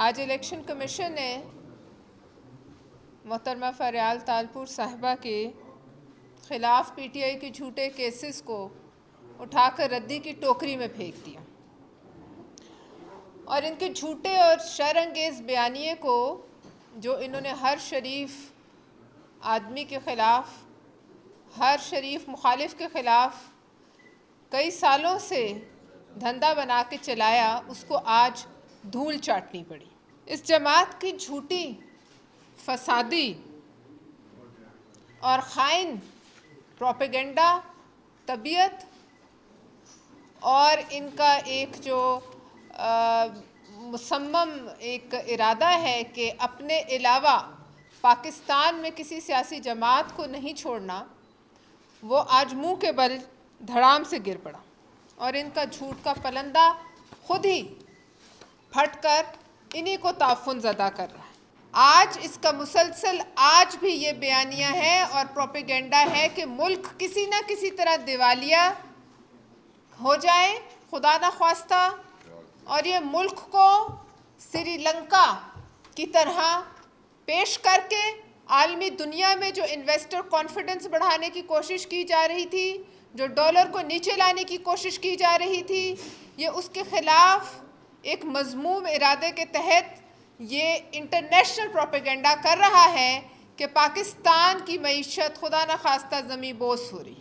آج election commission نے محترمہ فریال تالپور صاحبہ کے خلاف پی ٹی آئی کے جھوٹے کیسز کو اٹھا کر ردی کی ٹوکری میں پھینک دیا اور ان کے جھوٹے اور شرانگیز بیانیے کو جو انہوں نے ہر شریف آدمی کے خلاف، ہر شریف مخالف کے خلاف کئی سالوں سے دھندا بنا کے چلایا، اس کو آج دھول چاٹنی پڑی۔ اس جماعت کی جھوٹی، فسادی اور خائن پروپیگنڈا طبیعت اور ان کا ایک جو مصمم ایک ارادہ ہے کہ اپنے علاوہ پاکستان میں کسی سیاسی جماعت کو نہیں چھوڑنا، وہ آج منہ کے بل دھڑام سے گر پڑا اور ان کا جھوٹ کا پلندہ خود ہی پھٹ کر انہی کو تعفن زدہ کر رہا ہے۔ آج اس کا مسلسل آج بھی یہ بیانیہ ہے اور پروپیگنڈا ہے کہ ملک کسی نہ کسی طرح دیوالیہ ہو جائے، خدا نخواستہ، اور یہ ملک کو سری لنکا کی طرح پیش کر کے عالمی دنیا میں جو انویسٹر کانفیڈنس بڑھانے کی کوشش کی جا رہی تھی، جو ڈالر کو نیچے لانے کی کوشش کی جا رہی تھی، یہ اس کے خلاف ایک مذموم ارادے کے تحت یہ انٹرنیشنل پروپیگنڈا کر رہا ہے کہ پاکستان کی معیشت خدا نخواستہ زمیں بوس ہو رہی ہے۔